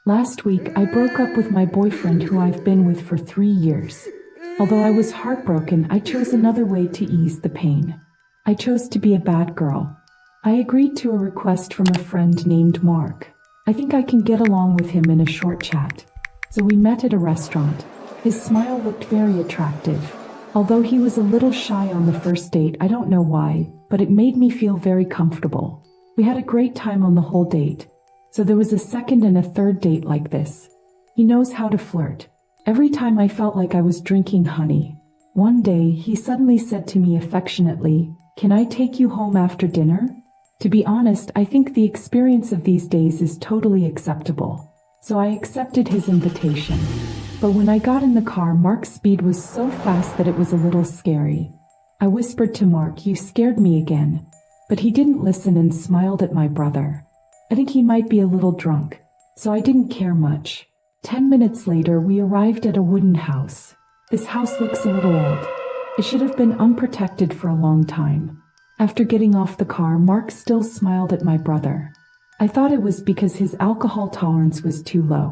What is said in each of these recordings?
Last week, I broke up with my boyfriend who I've been with for 3 years. Although I was heartbroken, I chose another way to ease the pain. I chose to be a bad girl. I agreed to a request from a friend named Mark. I think I can get along with him in a short chat. So we met at a restaurant. His smile looked very attractive. Although he was a little shy on the first date, I don't know why, but it made me feel very comfortable. We had a great time on the whole date. So there was a second and a third date like this. He knows how to flirt. Every time I felt like I was drinking honey. One day, he suddenly said to me affectionately, "Can I take you home after dinner?" To be honest, I think the experience of these days is totally acceptable. So I accepted his invitation. But when I got in the car, Mark's speed was so fast that it was a little scary. I whispered to Mark, "You scared me again." But he didn't listen and smiled at my brother. I think he might be a little drunk, so I didn't care much. 10 minutes later, we arrived at a wooden house. This house looks a little old. It should have been unprotected for a long time. After getting off the car, Mark still smiled at my brother. I thought it was because his alcohol tolerance was too low.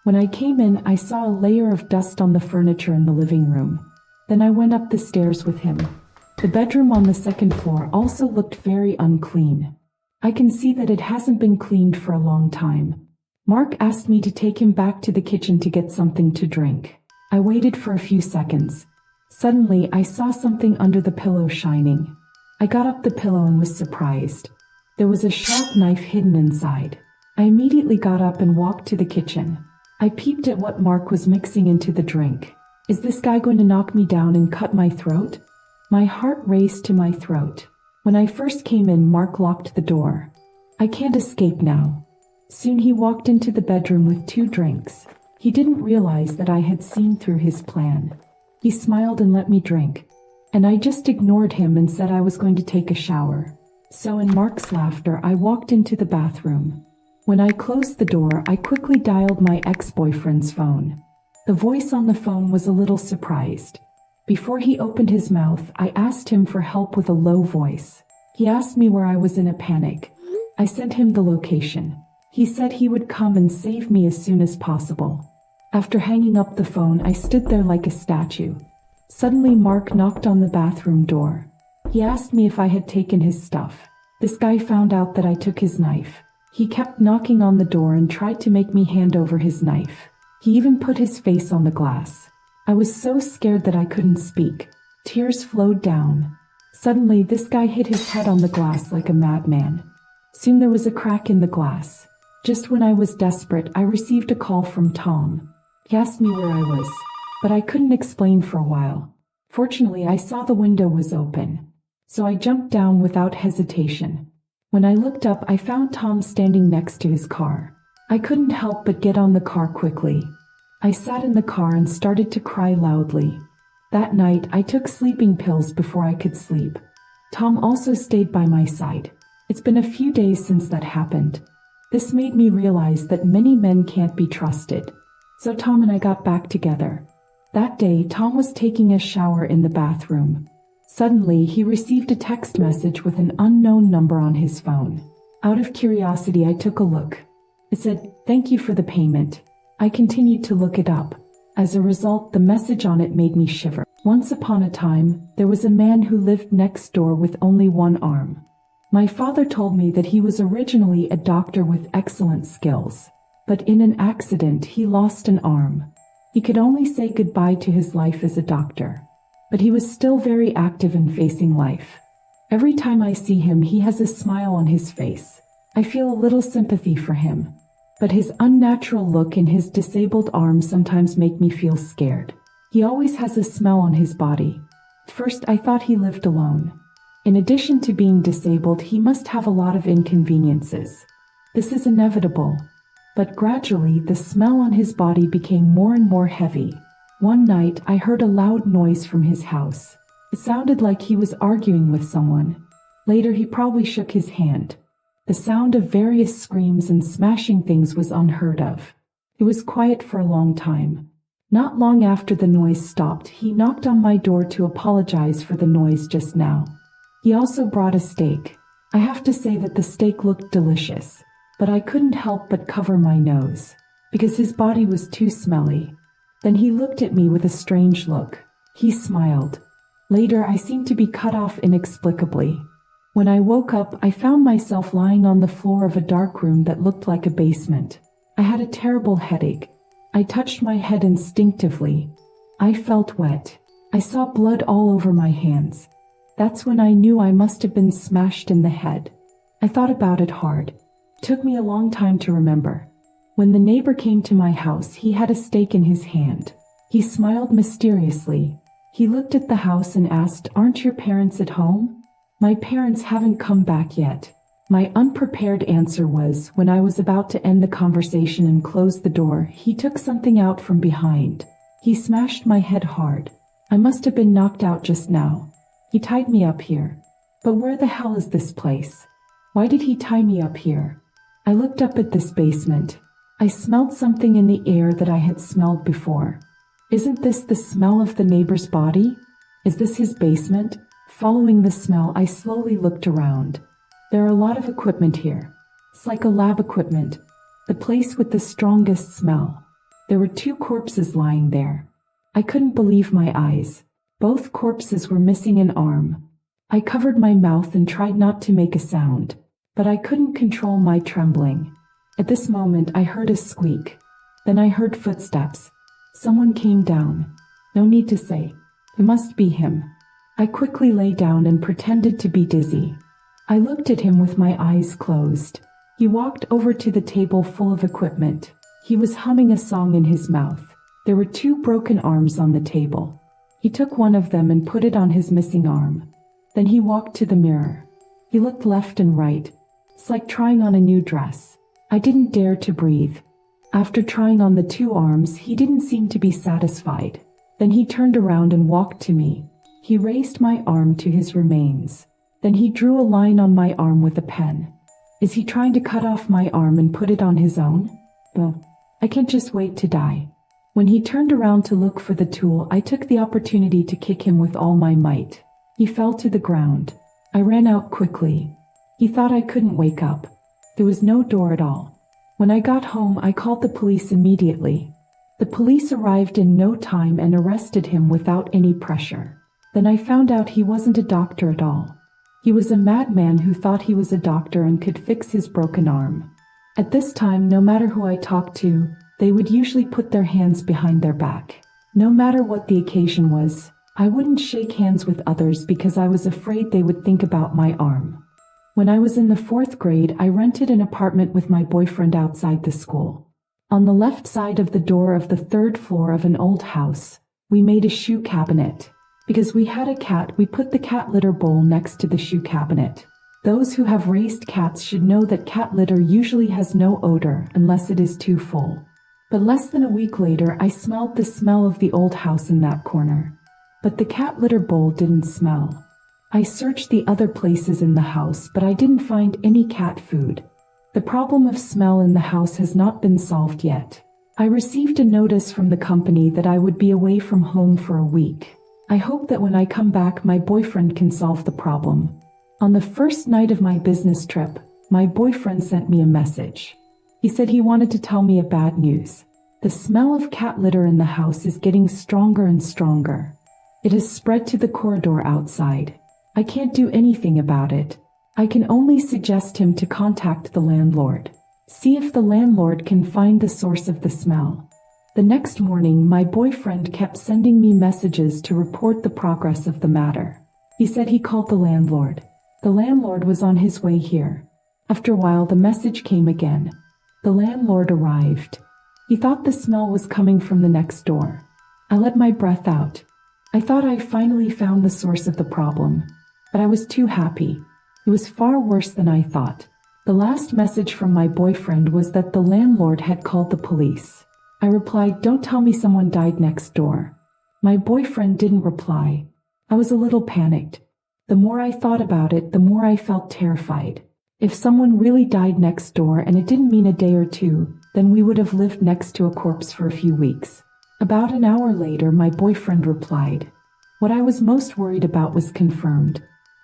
When I came in, I saw a layer of dust on the furniture in the living room. Then I went up the stairs with him. The bedroom on the second floor also looked very unclean. I can see that it hasn't been cleaned for a long time. Mark asked me to take him back to the kitchen to get something to drink. I waited for a few seconds. Suddenly, I saw something under the pillow shining. I got up the pillow and was surprised. There was a sharp knife hidden inside. I immediately got up and walked to the kitchen. I peeped at what Mark was mixing into the drink. Is this guy going to knock me down and cut my throat? My heart raced to my throat. When I first came in, Mark locked the door. I can't escape now. Soon he walked into the bedroom with 2 drinks. He didn't realize that I had seen through his plan. He smiled and let me drink. And I just ignored him and said I was going to take a shower. So in Mark's laughter, I walked into the bathroom. When I closed the door, I quickly dialed my ex-boyfriend's phone. The voice on the phone was a little surprised. Before he opened his mouth, I asked him for help with a low voice. He asked me where I was in a panic. I sent him the location. He said he would come and save me as soon as possible. After hanging up the phone, I stood there like a statue. Suddenly, Mark knocked on the bathroom door. He asked me if I had taken his stuff. This guy found out that I took his knife. He kept knocking on the door and tried to make me hand over his knife. He even put his face on the glass. I was so scared that I couldn't speak. Tears flowed down. Suddenly, this guy hit his head on the glass like a madman. Soon there was a crack in the glass. Just when I was desperate, I received a call from Tom. He asked me where I was, but I couldn't explain for a while. Fortunately, I saw the window was open, so I jumped down without hesitation. When I looked up, I found Tom standing next to his car. I couldn't help but get on the car quickly. I sat in the car and started to cry loudly. That night, I took sleeping pills before I could sleep. Tom also stayed by my side. It's been a few days since that happened. This made me realize that many men can't be trusted. So Tom and I got back together. That day, Tom was taking a shower in the bathroom. Suddenly, he received a text message with an unknown number on his phone. Out of curiosity, I took a look. It said, "Thank you for the payment." I continued to look it up. As a result, the message on it made me shiver. Once upon a time, there was a man who lived next door with only one arm. My father told me that he was originally a doctor with excellent skills. But in an accident, he lost an arm. He could only say goodbye to his life as a doctor. But he was still very active in facing life. Every time I see him, he has a smile on his face. I feel a little sympathy for him. But his unnatural look and his disabled arm sometimes make me feel scared. He always has a smell on his body. At first, I thought he lived alone. In addition to being disabled, he must have a lot of inconveniences. This is inevitable. But gradually, the smell on his body became more and more heavy. One night, I heard a loud noise from his house. It sounded like he was arguing with someone. Later, he probably shook his hand. The sound of various screams and smashing things was unheard of. It was quiet for a long time. Not long after the noise stopped, he knocked on my door to apologize for the noise just now. He also brought a steak. I have to say that the steak looked delicious, but I couldn't help but cover my nose. because his body was too smelly. Then he looked at me with a strange look. He smiled. Later, I seemed to be cut off inexplicably. When I woke up, I found myself lying on the floor of a dark room that looked like a basement. I had a terrible headache. I touched my head instinctively. I felt wet. I saw blood all over my hands. That's when I knew I must have been smashed in the head. I thought about it hard. It took me a long time to remember. When the neighbor came to my house, he had a stake in his hand. He smiled mysteriously. He looked at the house and asked, "Aren't your parents at home?" "My parents haven't come back yet." My unprepared answer was, when I was about to end the conversation and close the door, he took something out from behind. He smashed my head hard. I must have been knocked out just now. He tied me up here. But where the hell is this place? Why did he tie me up here? I looked up at this basement. I smelled something in the air that I had smelled before. Isn't this the smell of the neighbor's body? Is this his basement? Following the smell, I slowly looked around. There are a lot of equipment here. It's like a lab equipment. The place with the strongest smell. There were 2 corpses lying there. I couldn't believe my eyes. Both corpses were missing an arm. I covered my mouth and tried not to make a sound, but I couldn't control my trembling. At this moment, I heard a squeak. Then I heard footsteps. Someone came down. No need to say. It must be him. I quickly lay down and pretended to be dizzy. I looked at him with my eyes closed. He walked over to the table full of equipment. He was humming a song in his mouth. There were 2 broken arms on the table. He took one of them and put it on his missing arm. Then he walked to the mirror. He looked left and right. It's like trying on a new dress. I didn't dare to breathe. After trying on the 2 arms, he didn't seem to be satisfied. Then he turned around and walked to me. He raised my arm to his remains. Then he drew a line on my arm with a pen. Is he trying to cut off my arm and put it on his own? Well, I can't just wait to die. When he turned around to look for the tool, I took the opportunity to kick him with all my might. He fell to the ground. I ran out quickly. He thought I couldn't wake up. There was no door at all. When I got home, I called the police immediately. The police arrived in no time and arrested him without any pressure. Then I found out he wasn't a doctor at all. He was a madman who thought he was a doctor and could fix his broken arm. At this time, no matter who I talked to, they would usually put their hands behind their back. No matter what the occasion was, I wouldn't shake hands with others because I was afraid they would think about my arm. When I was in the 4th grade, I rented an apartment with my boyfriend outside the school. On the left side of the door of the 3rd floor of an old house, we made a shoe cabinet. Because we had a cat, we put the cat litter bowl next to the shoe cabinet. Those who have raised cats should know that cat litter usually has no odor unless it is too full. But less than a week later, I smelled the smell of the old house in that corner. But the cat litter bowl didn't smell. I searched the other places in the house, but I didn't find any cat food. The problem of smell in the house has not been solved yet. I received a notice from the company that I would be away from home for a week. I hope that when I come back, my boyfriend can solve the problem. On the first night of my business trip, my boyfriend sent me a message. He said he wanted to tell me a bad news. The smell of cat litter in the house is getting stronger and stronger. It has spread to the corridor outside. I can't do anything about it. I can only suggest him to contact the landlord. See if the landlord can find the source of the smell. The next morning, my boyfriend kept sending me messages to report the progress of the matter. He said he called the landlord. The landlord was on his way here. After a while, the message came again. The landlord arrived. He thought the smell was coming from the next door. I let my breath out. I thought I finally found the source of the problem, but I was too happy. It was far worse than I thought. The last message from my boyfriend was that the landlord had called the police. I replied, "Don't tell me someone died next door." My boyfriend didn't reply. I was a little panicked. The more I thought about it, the more I felt terrified. If someone really died next door and it didn't mean a day or two, then we would have lived next to a corpse for a few weeks. About an hour later, my boyfriend replied. What I was most worried about was confirmed.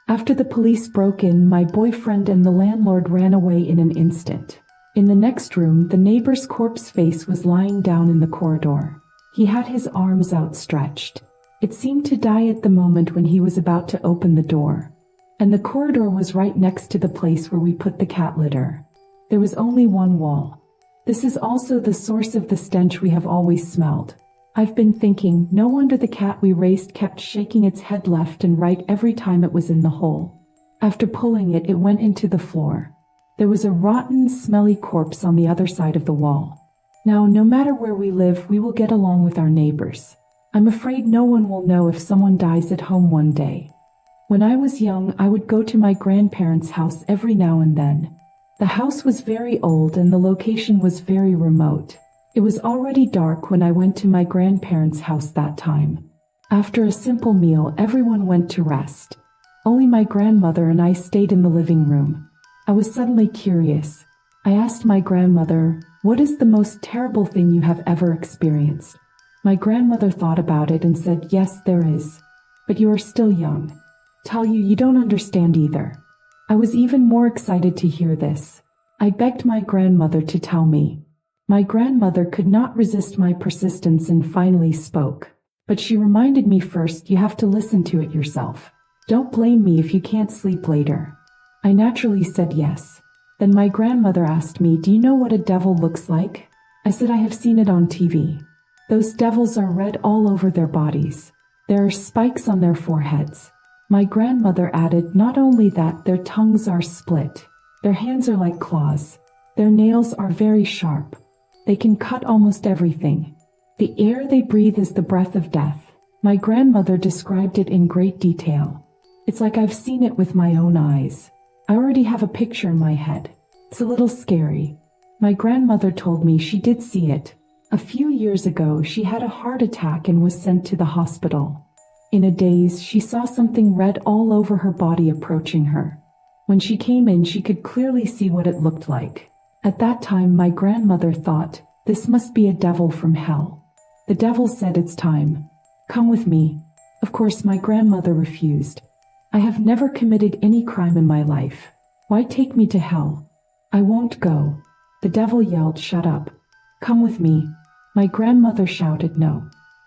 After the police broke in, my boyfriend and the landlord ran away in an instant. In the next room, the neighbor's corpse face was lying down in the corridor. He had his arms outstretched. It seemed to die at the moment when he was about to open the door. And the corridor was right next to the place where we put the cat litter. There was only one wall. This is also the source of the stench we have always smelled. I've been thinking, no wonder the cat we raised kept shaking its head left and right every time it was in the hole. After pulling it, it went into the floor. There was a rotten, smelly corpse on the other side of the wall. Now, no matter where we live, we will get along with our neighbors. I'm afraid no one will know if someone dies at home one day. When I was young, I would go to my grandparents' house every now and then. The house was very old and the location was very remote. It was already dark when I went to my grandparents' house that time. After a simple meal, everyone went to rest. Only my grandmother and I stayed in the living room. I was suddenly curious. I asked my grandmother, "What is the most terrible thing you have ever experienced?" My grandmother thought about it and said, "Yes, there is. But you are still young. Tell you, you don't understand either." I was even more excited to hear this. I begged my grandmother to tell me. My grandmother could not resist my persistence and finally spoke. But she reminded me first, you have to listen to it yourself. Don't blame me if you can't sleep later. I naturally said yes. Then my grandmother asked me, "Do you know what a devil looks like?" I said, "I have seen it on TV. Those devils are red all over their bodies. There are spikes on their foreheads." My grandmother added, "Not only that, their tongues are split. Their hands are like claws. Their nails are very sharp. They can cut almost everything. The air they breathe is the breath of death." My grandmother described it in great detail. It's like I've seen it with my own eyes. I already have a picture in my head. It's a little scary. My grandmother told me she did see it. A few years ago, she had a heart attack and was sent to the hospital. In a daze, she saw something red all over her body approaching her. When she came in, she could clearly see what it looked like. At that time, my grandmother thought, this must be a devil from hell. The devil said, "It's time. Come with me." Of course, my grandmother refused. "I have never committed any crime in my life. Why take me to hell? I won't go." The devil yelled, "Shut up. Come with me." My grandmother shouted, "No."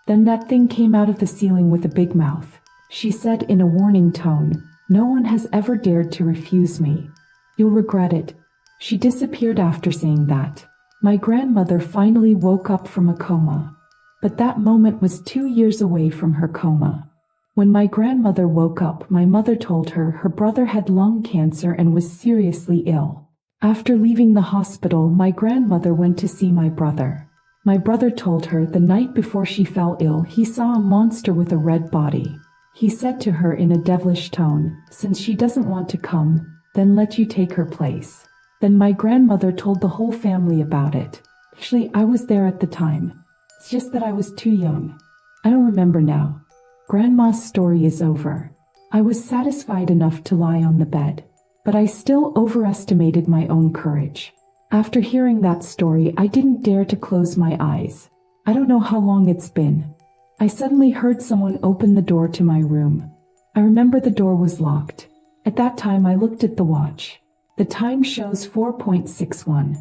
Then that thing came out of the ceiling with a big mouth. She said in a warning tone, "No one has ever dared to refuse me. You'll regret it." She disappeared after saying that. My grandmother finally woke up from a coma. But that moment was 2 years away from her coma. When my grandmother woke up, my mother told her her brother had lung cancer and was seriously ill. After leaving the hospital, my grandmother went to see my brother. My brother told her the night before she fell ill, he saw a monster with a red body. He said to her in a devilish tone, "Since she doesn't want to come, then let you take her place." Then my grandmother told the whole family about it. Actually, I was there at the time. It's just that I was too young. I don't remember now. Grandma's story is over. I was satisfied enough to lie on the bed, but I still overestimated my own courage. After hearing that story, I didn't dare to close my eyes. I don't know how long it's been. I suddenly heard someone open the door to my room. I remember the door was locked. At that time, I looked at the watch. The time shows 4:61.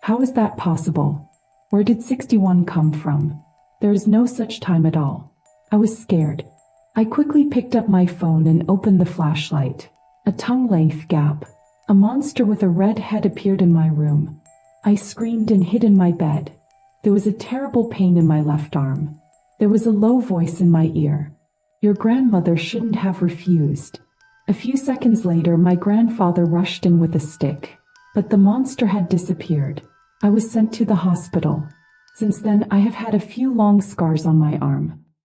How is that possible? Where did 61 come from? There is no such time at all. I was scared. I quickly picked up my phone and opened the flashlight. A tongue-length gap. A monster with a red head appeared in my room. I screamed and hid in my bed. There was a terrible pain in my left arm. There was a low voice in my ear. "Your grandmother shouldn't have refused." A few seconds later, my grandfather rushed in with a stick. But the monster had disappeared. I was sent to the hospital. Since then, I have had a few long scars on my arm.